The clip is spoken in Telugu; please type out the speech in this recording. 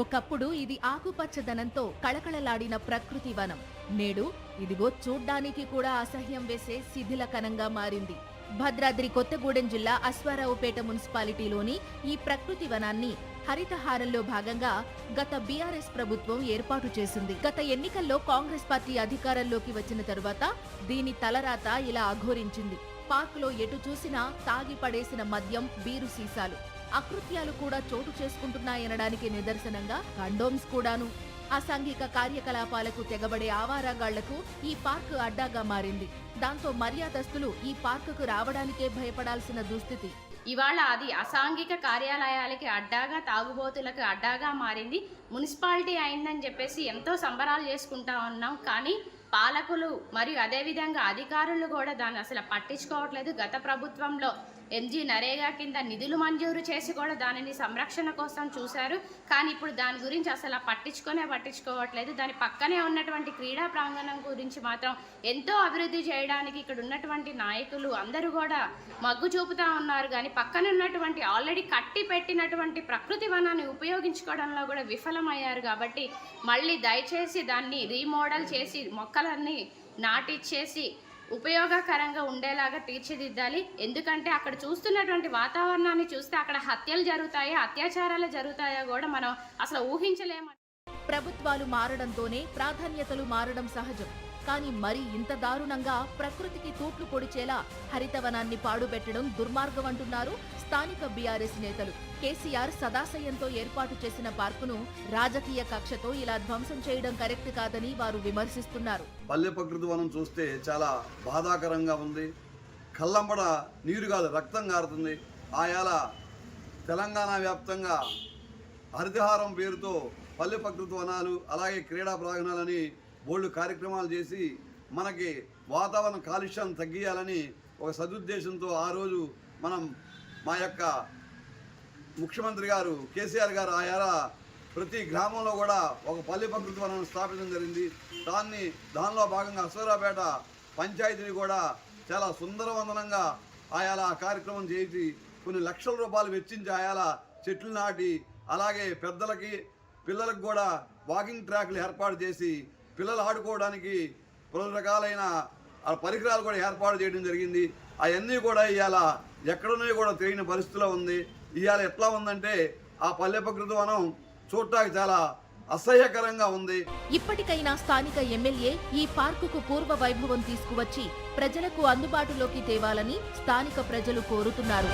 ఒకప్పుడు ఇది ఆకుపచ్చదనంతో కళకళలాడిన ప్రకృతి వనం. నేడు ఇదిగో చూడ్డానికి కూడా అసహ్యం వేసే శిథిలకణంగా మారింది. భద్రాద్రి కొత్తగూడెం జిల్లా అశ్వారావుపేట మున్సిపాలిటీలోని ఈ ప్రకృతి వనాన్ని హరితహారంలో భాగంగా గత బీఆర్ఎస్ ప్రభుత్వం ఏర్పాటు చేసింది. గత ఎన్నికల్లో కాంగ్రెస్ పార్టీ అధికారంలోకి వచ్చిన తరువాత దీని తలరాత ఇలా అఘోరించింది. పార్కులో ఎటు చూసినా తాగి పడేసిన మద్యం, బీరు సీసాలు, అకృత్యాలు కూడా చోటు చేసుకుంటున్నాయనడానికి నిదర్శనంగా కండోమ్స్ కూడాను. అసాంఘిక కార్యకలాపాలకు తెగబడే ఆవారాగాళ్లకు ఈ పార్కు అడ్డాగా మారింది. దాంతో మర్యాదస్తులు ఈ పార్కుకు రావడానికే భయపడాల్సిన దుస్థితి. ఇవాళ అది అసాంఘిక కార్యాలయాలకి అడ్డాగా, తాగుబోతులకు అడ్డాగా మారింది. మున్సిపాలిటీ అయిందని చెప్పేసి ఎంతో సంబరాలు చేసుకుంటా ఉన్నాం. కానీ పాలకులు మరియు అదేవిధంగా అధికారులు కూడా దాన్ని అసలు పట్టించుకోవట్లేదు. గత ప్రభుత్వంలో ఎంజీ నరేగా కింద నిధులు మంజూరు చేసి కూడా దానిని సంరక్షణ కోసం చూశారు. కానీ ఇప్పుడు దాని గురించి అసలు పట్టించుకోవట్లేదు. దాని పక్కనే ఉన్నటువంటి క్రీడా ప్రాంగణం గురించి మాత్రం ఎంతో అభివృద్ధి చేయడానికి ఇక్కడ ఉన్నటువంటి నాయకులు అందరూ కూడా మగ్గు చూపుతా ఉన్నారు. కానీ పక్కన ఉన్నటువంటి ఆల్రెడీ కట్టి పెట్టినటువంటి ప్రకృతి వనాన్ని ఉపయోగించుకోవడంలో కూడా విఫలమయ్యారు. కాబట్టి మళ్ళీ దయచేసి దాన్ని రీమోడల్ చేసి మొక్కలన్నీ నాటిచ్చేసి ఉపయోగకరంగా ఉండేలాగా తీర్చిదిద్దాలి. ఎందుకంటే అక్కడ చూస్తున్నటువంటి వాతావరణాన్ని చూస్తే అక్కడ హత్యలు జరుగుతాయా, అత్యాచారాలు జరుగుతాయా కూడా మనం అసలు ఊహించలేము. ప్రభుత్వాలు మారడంతోనే ప్రాధాన్యతలు మారడం సహజం. కానీ మరి ఇంత దారుణంగా ప్రకృతికి తూట్లు పొడిచేలా హరితవనాన్ని పాడుపెట్టడం దుర్మార్గం అంటున్నారు స్థానిక బీఆర్ఎస్ నేతలు. కేసీఆర్ సదాశయంతో ఏర్పాటు చేసిన పార్కును రాజకీయ కక్షతో ఇలా ధ్వంసం చేయడం కరెక్ట్ కాదని వారు విమర్శిస్తున్నారు. పల్లె ప్రకృతి వనం చూస్తే చాలా బాధాకరంగా ఉంది. కళ్ళంబడ నీరు కాదు, రక్తం కారుతుంది. ఆయాల తెలంగాణ వ్యాప్తంగా హరితహారం పేరుతో పల్లె ప్రకృతి వనాలు, అలాగే క్రీడా ప్రాంగణాలని బోల్డ్ కార్యక్రమాలు చేసి మనకి వాతావరణ కాలుష్యం తగ్గియాలని ఒక సదుద్దేశంతో ఆ రోజు మనం మా యొక్క ముఖ్యమంత్రి గారు కేసీఆర్ గారు ఆయాల ప్రతి గ్రామంలో కూడా ఒక పల్లె ప్రకృతి వనం స్థాపించడం జరిగింది. దానిలో భాగంగా అశ్వారావుపేట పంచాయతీని కూడా చాలా సుందరవందనంగా ఆయాల ఆ కార్యక్రమం చేసి కొన్ని లక్షల రూపాయలు వెచ్చించి ఆయాల చెట్లు నాటి, అలాగే పెద్దలకి పిల్లలకు కూడా వాకింగ్ ట్రాక్లు ఏర్పాటు చేసి పిల్లలు ఆడుకోవడానికి పలు రకాలైన పరికరాలు కూడా ఏర్పాటు చేయడం జరిగింది. అవన్నీ కూడా ఇవాళ ఎక్కడున్నాయో కూడా తెలియని పరిస్థితిలో ఉంది. ఇవాళ ఎట్లా ఉందంటే ఆ పల్లె ప్రకృతి వనం చూడటానికి చాలా అసహ్యకరంగా ఉంది. ఇప్పటికైనా స్థానిక ఎమ్మెల్యే ఈ పార్కుకు పూర్వ వైభవం తీసుకువచ్చి ప్రజలకు అందుబాటులోకి తేవాలని స్థానిక ప్రజలు కోరుతున్నారు.